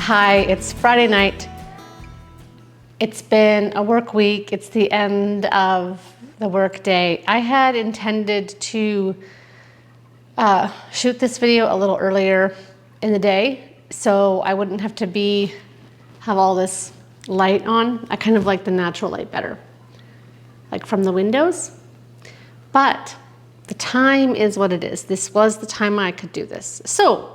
Hi, it's Friday night. It's been a work week. It's the end of the work day. I had intended to shoot this video a little earlier in the day so I wouldn't have to have all this light on. I kind of like the natural light better, like from the windows. But the time is what it is. This was the time I could do this. So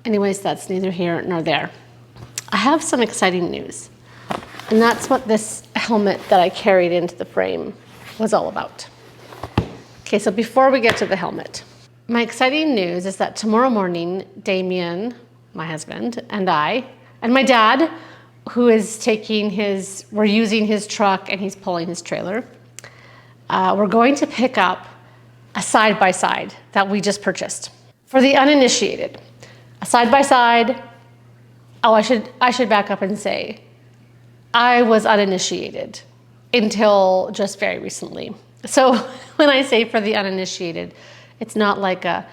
anyways, that's neither here nor there. I have some exciting news. And that's what this helmet that I carried into the frame was all about. Okay, so before we get to the helmet, my exciting news is that tomorrow morning, Damien, my husband, and I, and my dad, who is we're using his truck and he's pulling his trailer, we're going to pick up a side-by-side that we just purchased. For the uninitiated, a side-by-side, I should back up and say, I was uninitiated until just very recently. So when I say for the uninitiated, it's not like and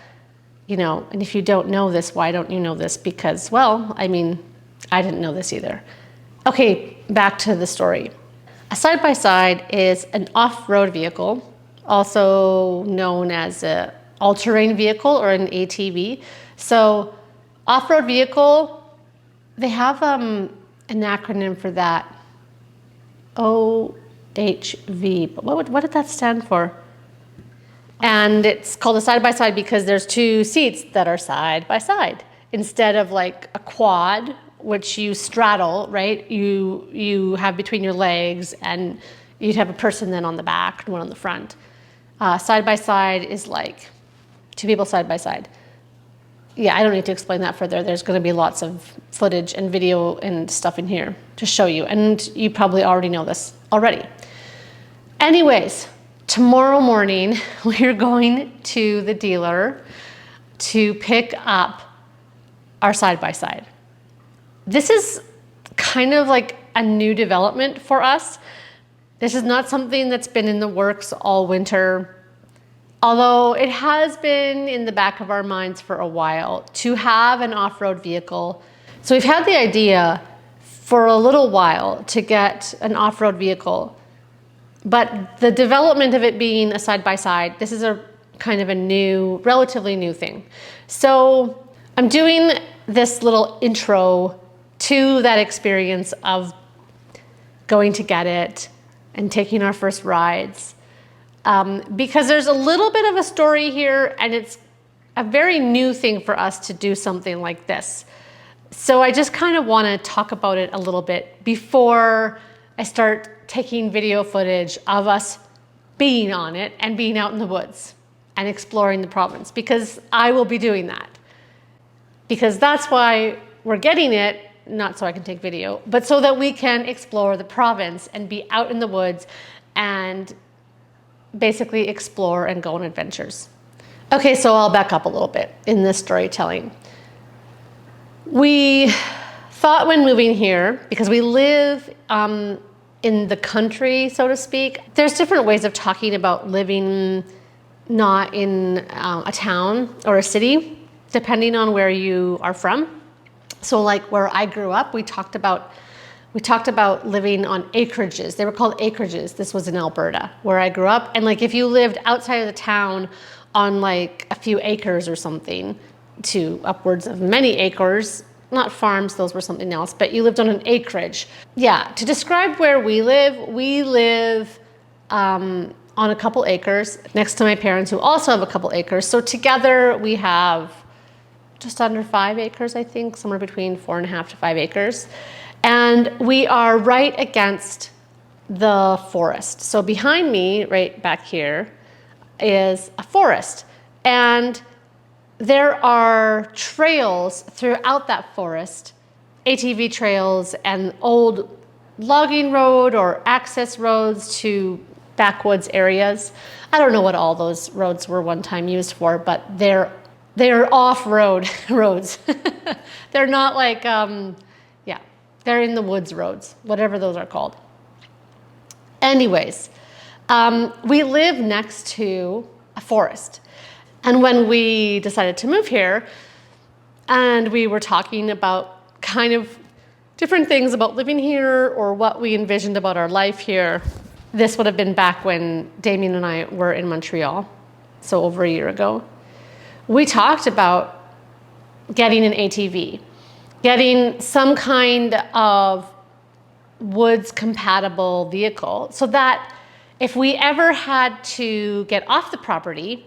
if you don't know this, why don't you know this? Because, well, I didn't know this either. Okay, back to the story. A side-by-side is an off-road vehicle, also known as an all-terrain vehicle or an ATV. So off-road vehicle, they have an acronym for that, OHV. But what did that stand for? And it's called a side-by-side because there's two seats that are side-by-side. Instead of like a quad, which you straddle, right? You have between your legs and you'd have a person then on the back and one on the front. Side-by-side is like two people side-by-side. Yeah, I don't need to explain that further. There's going to be lots of footage and video and stuff in here to show you. And you probably already know this already. Anyways, tomorrow morning, we're going to the dealer to pick up our side-by-side. This is kind of like a new development for us. This is not something that's been in the works all winter. Although it has been in the back of our minds for a while to have an off-road vehicle. So we've had the idea for a little while to get an off-road vehicle, but the development of it being a side-by-side, this is a kind of a relatively new thing. So I'm doing this little intro to that experience of going to get it and taking our first rides. Because there's a little bit of a story here and it's a very new thing for us to do something like this. So I just kind of want to talk about it a little bit before I start taking video footage of us being on it and being out in the woods and exploring the province, because I will be doing that. Because that's why we're getting it, not so I can take video, but so that we can explore the province and be out in the woods and basically explore and go on adventures. Okay, so I'll back up a little bit in this storytelling. We thought when moving here, because we live in the country, so to speak, there's different ways of talking about living not in a town or a city, depending on where you are from. So like where I grew up, we talked about living on acreages. They were called acreages. This was in Alberta, where I grew up. And like if you lived outside of the town on like a few acres or something to upwards of many acres, not farms, those were something else, but you lived on an acreage. Yeah, to describe where we live on a couple acres next to my parents who also have a couple acres. So together we have just under 5 acres, I think, somewhere between 4.5 to 5 acres. And we are right against the forest. So behind me, right back here, is a forest. And there are trails throughout that forest, ATV trails and old logging road or access roads to backwoods areas. I don't know what all those roads were one time used for, but they're off-road roads. They're not like, they're in the woods roads, whatever those are called. Anyways, we live next to a forest. And when we decided to move here, and we were talking about kind of different things about living here or what we envisioned about our life here. This would have been back when Damien and I were in Montreal, so over a year ago. We talked about getting an ATV, getting some kind of woods compatible vehicle so that if we ever had to get off the property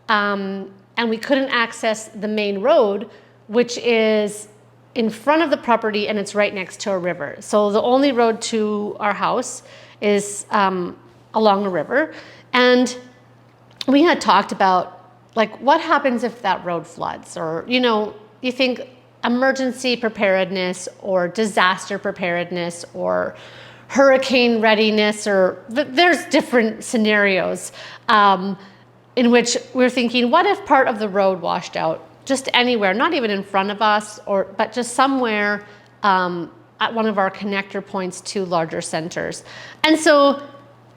and we couldn't access the main road, which is in front of the property and it's right next to a river. So the only road to our house is along a river. And we had talked about like what happens if that road floods, or, you think emergency preparedness or disaster preparedness or hurricane readiness, or there's different scenarios in which we're thinking, what if part of the road washed out just anywhere, not even in front of us, but just somewhere at one of our connector points to larger centers. And so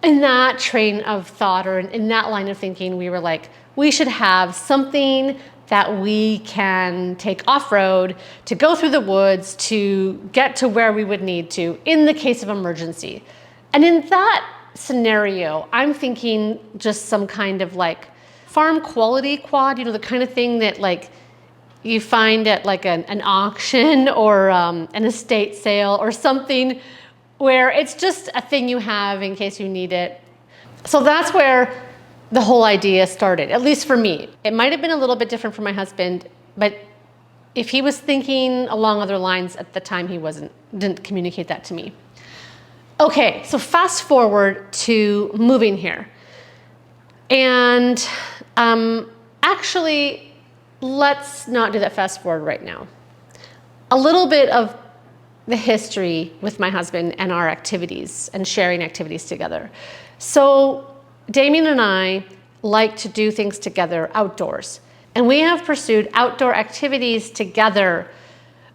in that train of thought, or in that line of thinking, we were like, we should have something that we can take off-road to go through the woods to get to where we would need to in the case of emergency. And in that scenario, I'm thinking just some kind of like farm quality quad, the kind of thing that like you find at like an auction or an estate sale or something, where it's just a thing you have in case you need it. So that's where the whole idea started, at least for me. It might have been a little bit different for my husband, but if he was thinking along other lines at the time, he didn't communicate that to me. Okay, so fast forward to moving here. And actually, let's not do that fast forward right now. A little bit of the history with my husband and our activities and sharing activities together. So Damien and I like to do things together outdoors. And we have pursued outdoor activities together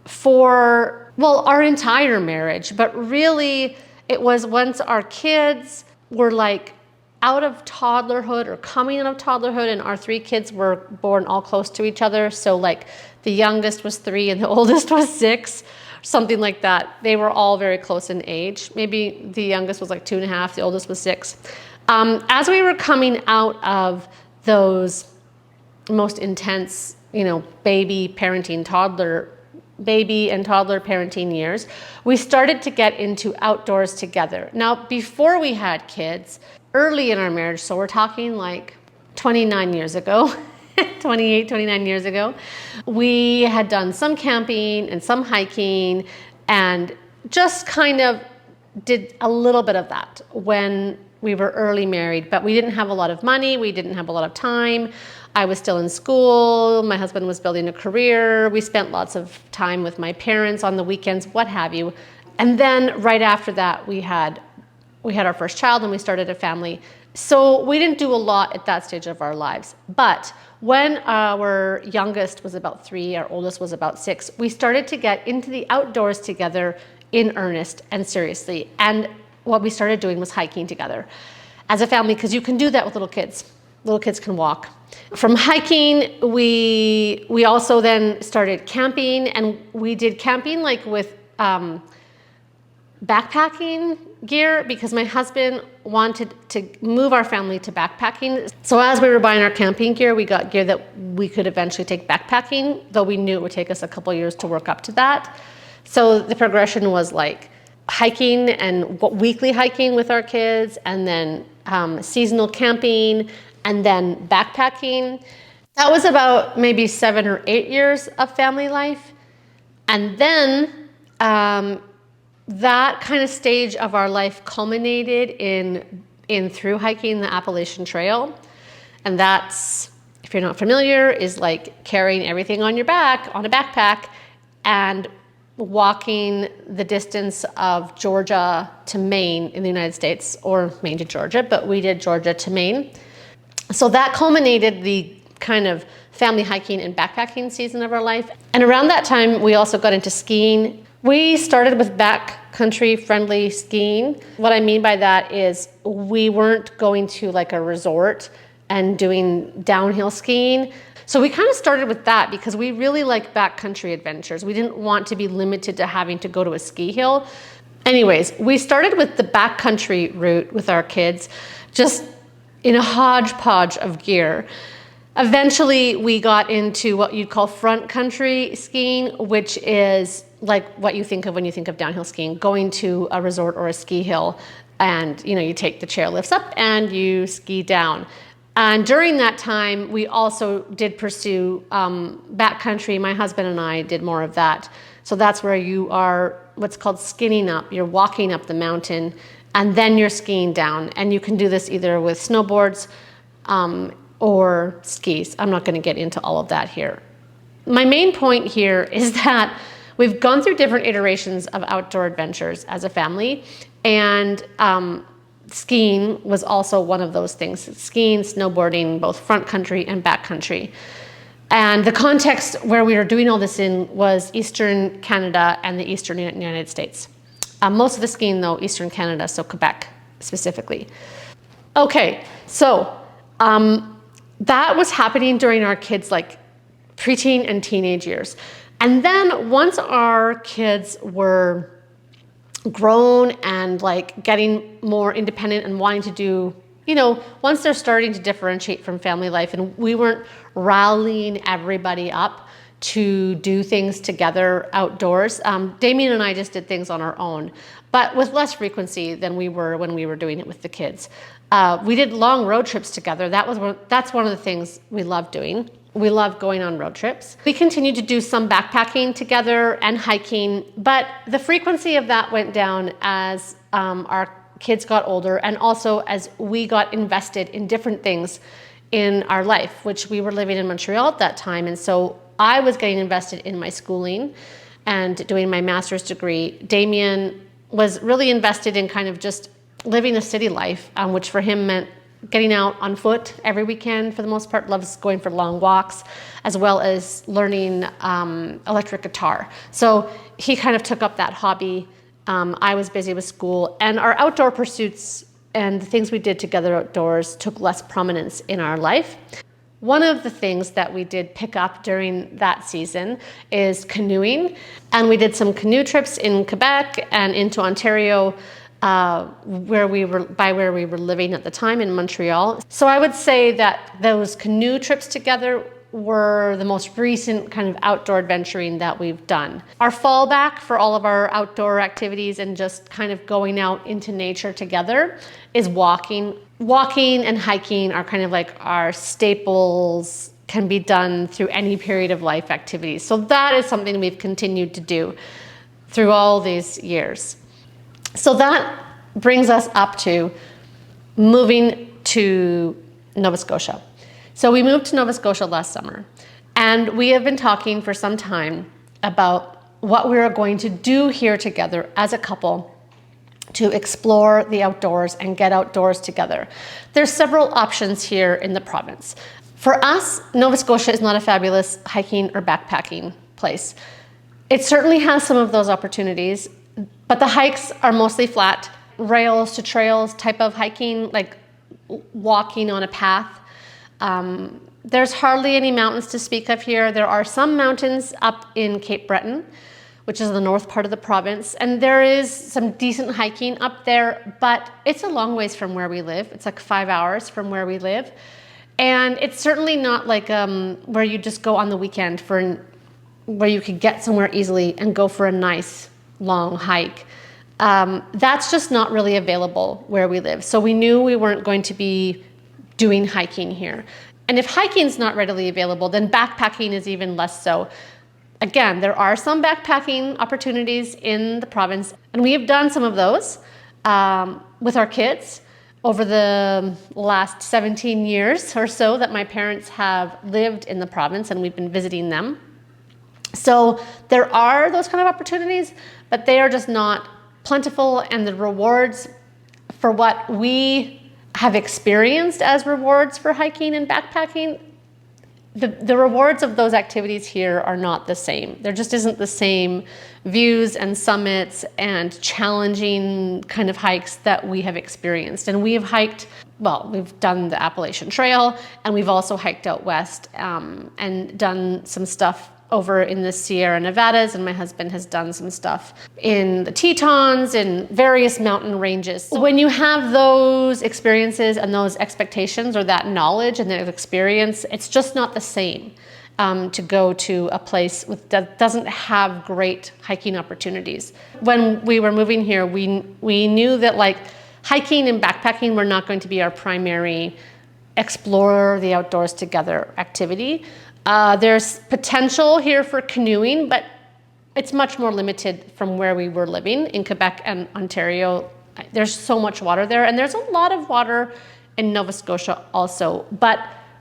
for, our entire marriage. But really, it was once our kids were like out of toddlerhood or coming out of toddlerhood, and our 3 kids were born all close to each other. So like the youngest was 3 and the oldest was 6, something like that. They were all very close in age. Maybe the youngest was like 2.5, the oldest was 6. As we were coming out of those most intense, baby and toddler parenting years, we started to get into outdoors together. Now, before we had kids, early in our marriage, so we're talking like 29 years ago, 28, 29 years ago, we had done some camping and some hiking and just kind of did a little bit of that when we were early married, but we didn't have a lot of money. We didn't have a lot of time. I was still in school. My husband was building a career. We spent lots of time with my parents on the weekends, what have you. And then right after that, we had our first child and we started a family. So we didn't do a lot at that stage of our lives. But when our youngest was about 3, our oldest was about 6, we started to get into the outdoors together in earnest and seriously. And what we started doing was hiking together as a family, because you can do that with little kids. Little kids can walk. From hiking, we also then started camping, and we did camping like with backpacking gear, because my husband wanted to move our family to backpacking. So as we were buying our camping gear, we got gear that we could eventually take backpacking, though we knew it would take us a couple years to work up to that. So the progression was like hiking and weekly hiking with our kids, and then seasonal camping, and then backpacking. That was about maybe 7 or 8 years of family life. And then that kind of stage of our life culminated in through hiking the Appalachian Trail. And that's, if you're not familiar, is like carrying everything on your back, on a backpack, and walking the distance of Georgia to Maine in the United States, or Maine to Georgia, but we did Georgia to Maine. So that culminated the kind of family hiking and backpacking season of our life. And around that time, we also got into skiing. We started with backcountry friendly skiing. What I mean by that is we weren't going to like a resort and doing downhill skiing. So we kind of started with that because we really like backcountry adventures. We didn't want to be limited to having to go to a ski hill. Anyways, we started with the backcountry route with our kids, just in a hodgepodge of gear. Eventually, we got into what you'd call front country skiing, which is like what you think of when you think of downhill skiing, going to a resort or a ski hill, and you take the chairlifts up and you ski down. And during that time, we also did pursue backcountry. My husband and I did more of that. So that's where you are what's called skinning up. You're walking up the mountain and then you're skiing down. And you can do this either with snowboards or skis. I'm not going to get into all of that here. My main point here is that we've gone through different iterations of outdoor adventures as a family. And skiing was also one of those things. Skiing, snowboarding, both front country and back country. And the context where we were doing all this in was Eastern Canada and the Eastern United States. Most of the skiing, though, Eastern Canada, so Quebec specifically. Okay, so that was happening during our kids' like preteen and teenage years. And then once our kids were grown and like getting more independent and wanting to do, once they're starting to differentiate from family life, and we weren't rallying everybody up to do things together outdoors. Damien and I just did things on our own, but with less frequency than we were when we were doing it with the kids. We did long road trips together. That's one of the things we love doing. We love going on road trips. We continued to do some backpacking together and hiking, but the frequency of that went down as our kids got older, and also as we got invested in different things in our life, which we were living in Montreal at that time. And so I was getting invested in my schooling and doing my master's degree. Damien was really invested in kind of just living a city life, which for him meant getting out on foot every weekend for the most part, loves going for long walks, as well as learning electric guitar. So he kind of took up that hobby. I was busy with school, and our outdoor pursuits and the things we did together outdoors took less prominence in our life. One of the things that we did pick up during that season is canoeing, and we did some canoe trips in Quebec and into Ontario, where we were living at the time in Montreal. So I would say that those canoe trips together were the most recent kind of outdoor adventuring that we've done. Our fallback for all of our outdoor activities and just kind of going out into nature together is walking. Walking and hiking are kind of like our staples, can be done through any period of life activities. So that is something we've continued to do through all these years. So that brings us up to moving to Nova Scotia. So we moved to Nova Scotia last summer, and we have been talking for some time about what we are going to do here together as a couple to explore the outdoors and get outdoors together. There's several options here in the province. For us, Nova Scotia is not a fabulous hiking or backpacking place. It certainly has some of those opportunities, but the hikes are mostly flat, rails to trails type of hiking, like walking on a path. There's hardly any mountains to speak of here. There are some mountains up in Cape Breton, which is the north part of the province, and there is some decent hiking up there, but it's a long ways from where we live. It's like 5 hours from where we live, and it's certainly not like where you just go on the weekend where you could get somewhere easily and go for a nice long hike. That's just not really available where we live. So we knew we weren't going to be doing hiking here. And if hiking's not readily available, then backpacking is even less so. Again, there are some backpacking opportunities in the province, and we have done some of those with our kids over the last 17 years or so that my parents have lived in the province, and we've been visiting them. So there are those kind of opportunities, but they are just not plentiful, and the rewards for what we have experienced as rewards for hiking and backpacking the rewards of those activities here are not the same. There just isn't the same views and summits and challenging kind of hikes that we have experienced. And we have hiked, well, we've done the Appalachian Trail, and we've also hiked out west and done some stuff over in the Sierra Nevadas, and my husband has done some stuff in the Tetons and various mountain ranges. When you have those experiences and those expectations or that knowledge and that experience, it's just not the same to go to a place that doesn't have great hiking opportunities. When we were moving here, we knew that like hiking and backpacking were not going to be our primary explore the outdoors together activity. There's potential here for canoeing, but it's much more limited from where we were living in Quebec and Ontario. There's so much water there, and there's a lot of water in Nova Scotia also, but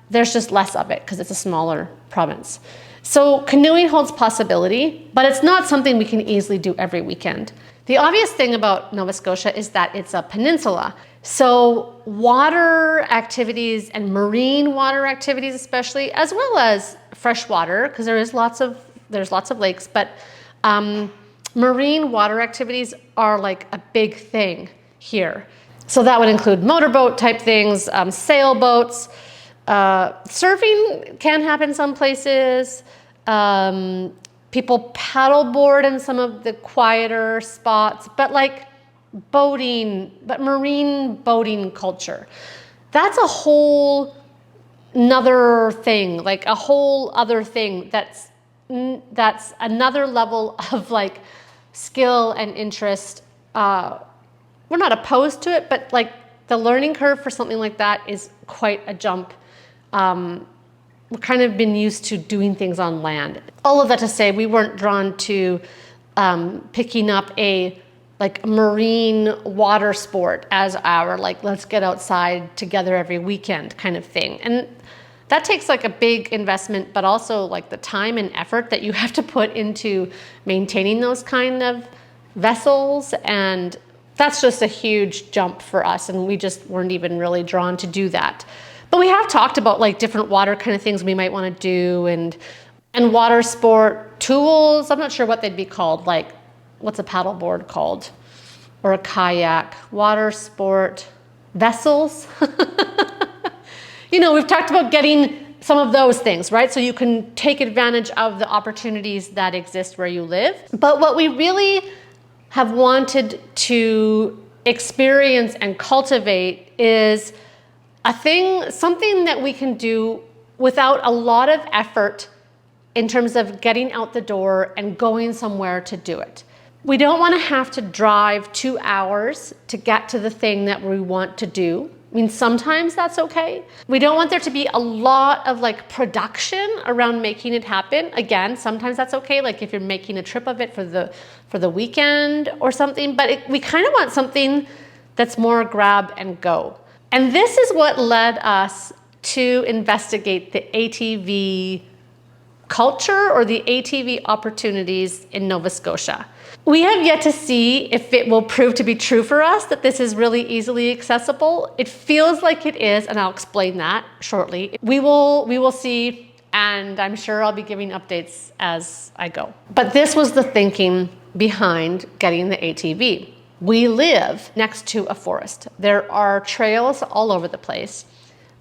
there's just less of it because it's a smaller province. So canoeing holds possibility, but it's not something we can easily do every weekend. The obvious thing about Nova Scotia is that it's a peninsula. So water activities and marine water activities especially, as well as freshwater, because there's lots of lakes, but marine water activities are like a big thing here. So that would include motorboat type things, sailboats, surfing can happen some places. People paddleboard in some of the quieter spots, but like marine boating culture, that's a whole another thing, like a whole other thing that's another level of like skill and interest. We're not opposed to it, but like the learning curve for something like that is quite a jump. We've kind of been used to doing things on land. All of that to say, we weren't drawn to picking up a marine water sport as our like, let's get outside together every weekend kind of thing. And that takes like a big investment, but also like the time and effort that you have to put into maintaining those kind of vessels. And that's just a huge jump for us. And we just weren't even really drawn to do that. But we have talked about like different water kind of things we might want to do and water sport tools. I'm not sure what they'd be called. Like, what's a paddleboard called? Or a kayak, water sport vessels. We've talked about getting some of those things, right? So you can take advantage of the opportunities that exist where you live. But what we really have wanted to experience and cultivate is something that we can do without a lot of effort in terms of getting out the door and going somewhere to do it. We don't want to have to drive 2 hours to get to the thing that we want to do. I mean, sometimes that's okay. We don't want there to be a lot of like production around making it happen. Again, sometimes that's okay. Like if you're making a trip of it for the weekend or something, but we kind of want something that's more grab and go. And this is what led us to investigate the ATV culture or the ATV opportunities in Nova Scotia. We have yet to see if it will prove to be true for us that this is really easily accessible. It feels like it is, and I'll explain that shortly. We will see, and I'm sure I'll be giving updates as I go. But this was the thinking behind getting the ATV. We live next to a forest. There are trails all over the place.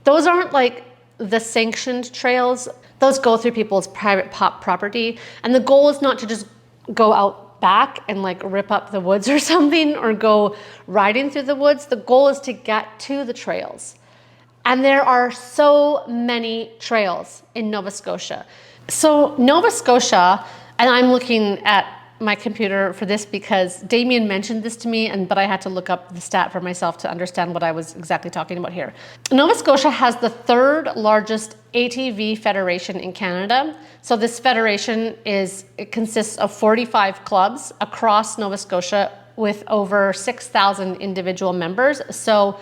Those aren't like the sanctioned trails. Those go through people's private property. And the goal is not to just go out back and like rip up the woods or something or go riding through the woods. The goal is to get to the trails. And there are so many trails in Nova Scotia. So Nova Scotia, and I'm looking at my computer for this because Damien mentioned this to me, but I had to look up the stat for myself to understand what I was exactly talking about here. Nova Scotia has the third largest ATV federation in Canada. So this federation it consists of 45 clubs across Nova Scotia with over 6,000 individual members. So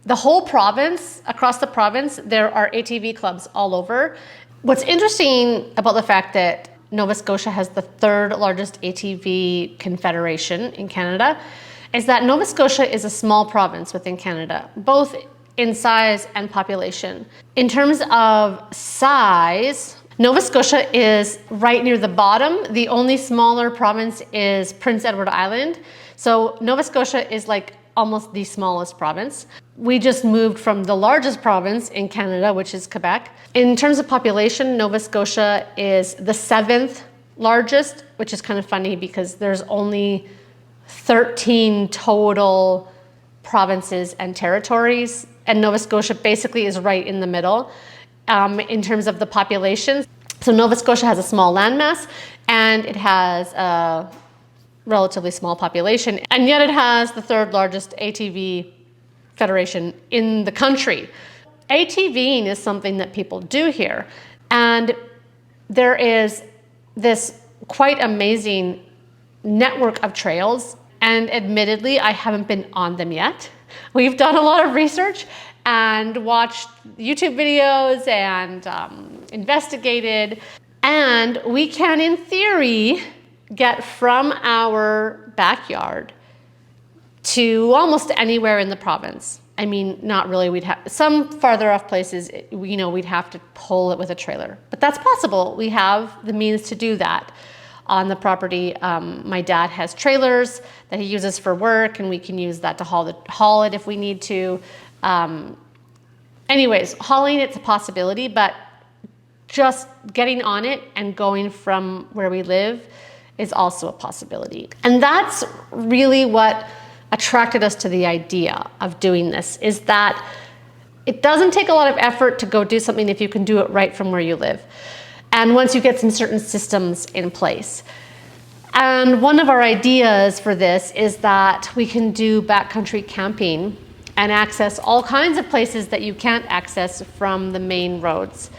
the whole province, across the province, there are ATV clubs all over. What's interesting about the fact that Nova Scotia has the third largest ATV confederation in Canada is that Nova Scotia is a small province within Canada, both in size and population. In terms of size, Nova Scotia is right near the bottom. The only smaller province is Prince Edward Island. So Nova Scotia is like almost the smallest province. We just moved from the largest province in Canada, which is Quebec. In terms of population, Nova Scotia is the 7th largest, which is kind of funny because there's only 13 total provinces and territories, and Nova Scotia basically is right in the middle in terms of the population. So Nova Scotia has a small landmass and it has a relatively small population, and yet it has the 3rd largest ATV federation in the country. ATVing is something that people do here, and there is this quite amazing network of trails, and admittedly I haven't been on them yet. We've done a lot of research and watched YouTube videos and investigated, and we can in theory get from our backyard to almost anywhere in the province. I mean, not really. We'd have some farther off places, we'd have to pull it with a trailer, but that's possible. We have the means to do that on the property. My dad has trailers that he uses for work, and we can use that to haul it if we need to. Anyways, hauling, it's a possibility, but just getting on it and going from where we live is also a possibility. And that's really what attracted us to the idea of doing this, is that it doesn't take a lot of effort to go do something if you can do it right from where you live. And once you get some certain systems in place. And one of our ideas for this is that we can do backcountry camping and access all kinds of places that you can't access from the main roads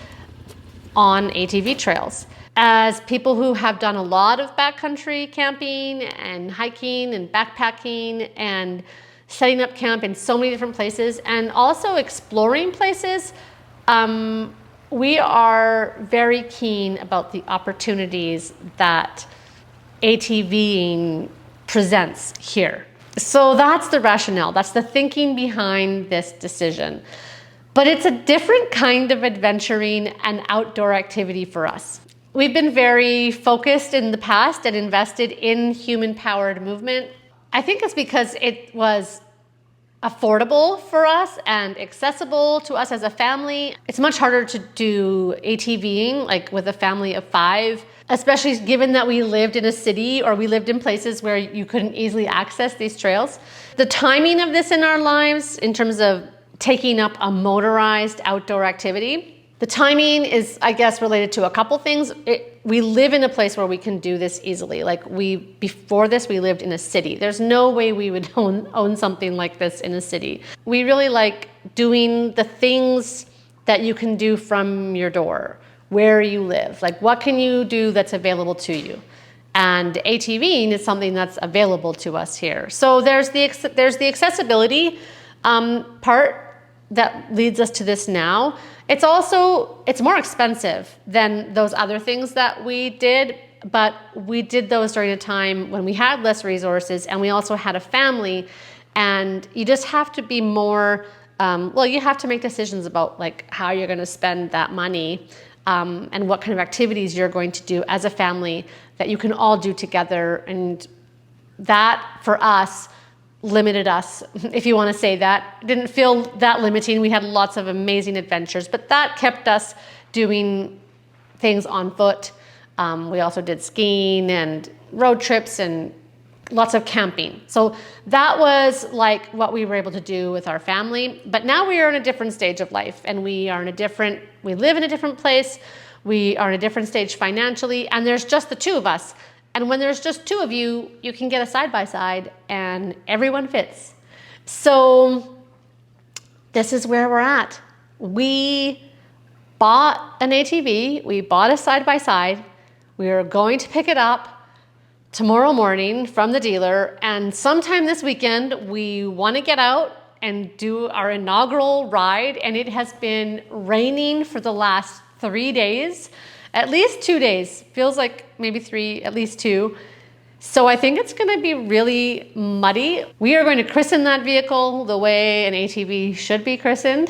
on ATV trails. As people who have done a lot of backcountry camping and hiking and backpacking and setting up camp in so many different places and also exploring places, we are very keen about the opportunities that ATVing presents here. So that's the rationale, that's the thinking behind this decision. But it's a different kind of adventuring and outdoor activity for us. We've been very focused in the past and invested in human-powered movement. I think it's because it was affordable for us and accessible to us as a family. It's much harder to do ATVing like with a family of 5, especially given that we lived in a city or we lived in places where you couldn't easily access these trails. The timing of this in our lives in terms of taking up a motorized outdoor activity, the timing is, I guess, related to a couple things. We live in a place where we can do this easily. Before this, we lived in a city. There's no way we would own something like this in a city. We really like doing the things that you can do from your door, where you live. Like, what can you do that's available to you? And ATVing is something that's available to us here. So there's the accessibility part that leads us to this now. It's more expensive than those other things that we did, but we did those during a time when we had less resources and we also had a family, and you just have to be more, you have to make decisions about like how you're gonna spend that money and what kind of activities you're going to do as a family that you can all do together. And that, for us, limited us, if you want to say that. It didn't feel that limiting. We had lots of amazing adventures, but that kept us doing things on foot. We also did skiing and road trips and lots of camping. So that was like what we were able to do with our family. But now we are in a different stage of life, and we live in a different place. We are in a different stage financially, and there's just the 2 of us. And when there's just 2 of you, you can get a side-by-side and everyone fits. So this is where we're at. We bought an ATV, we bought a side-by-side. We are going to pick it up tomorrow morning from the dealer, and sometime this weekend we want to get out and do our inaugural ride. And it has been raining for the last 3 days. At least 2 days, feels like maybe 3, at least 2. So I think it's gonna be really muddy. We are going to christen that vehicle the way an ATV should be christened.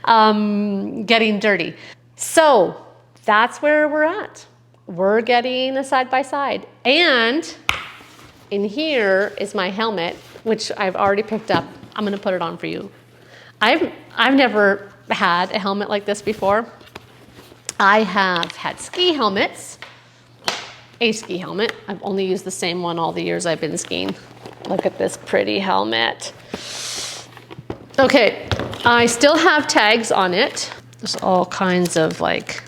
Getting dirty. So that's where we're at. We're getting a side-by-side. And in here is my helmet, which I've already picked up. I'm gonna put it on for you. I've never had a helmet like this before. I have had ski helmets, a ski helmet. I've only used the same one all the years I've been skiing. Look at this pretty helmet. Okay, I still have tags on it. There's all kinds of like,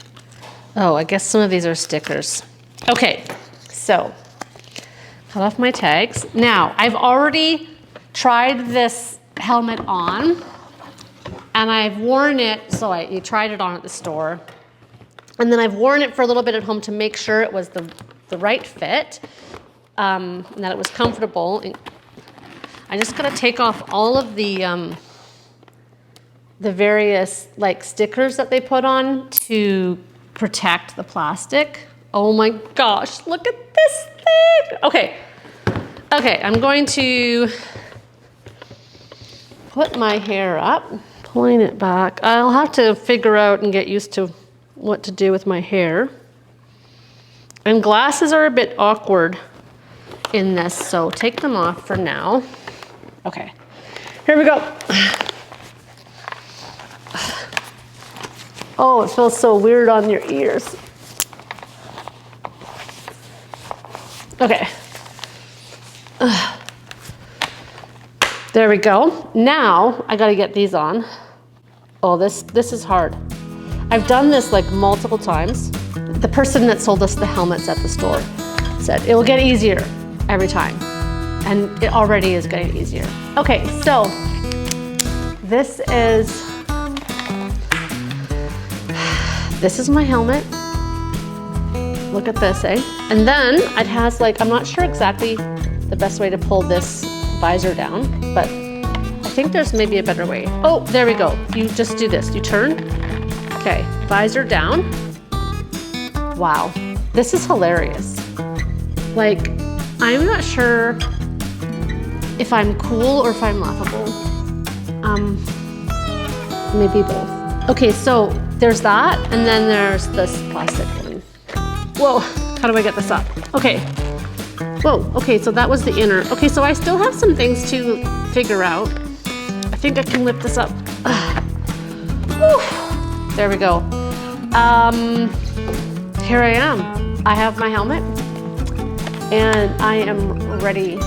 oh, I guess some of these are stickers. Okay, so cut off my tags. Now, I've already tried this helmet on, and I've worn it, so you tried it on at the store, and then I've worn it for a little bit at home to make sure it was the right fit, and that it was comfortable. And I just gotta take off all of the various like stickers that they put on to protect the plastic. Oh my gosh, look at this thing. Okay, I'm going to put my hair up, pulling it back. I'll have to figure out and get used to what to do with my hair. And glasses are a bit awkward in this, so take them off for now. Okay, here we go. Oh, it feels so weird on your ears. Okay. There we go. Now I gotta get these on. Oh, this is hard. I've done this like multiple times. The person that sold us the helmets at the store said it will get easier every time. And it already is getting easier. Okay, so this is my helmet. Look at this, eh? And then it has like, I'm not sure exactly the best way to pull this visor down, but I think there's maybe a better way. Oh, there we go. You just do this, you turn. Okay, visor down. Wow, this is hilarious. Like, I'm not sure if I'm cool or if I'm laughable. Maybe both. Okay, so there's that, and then there's this plastic one. Whoa, how do I get this up? Okay, whoa, okay, so that was the inner. Okay, so I still have some things to figure out. I think I can lift this up. Whew. There we go. Here I am. I have my helmet, and I am ready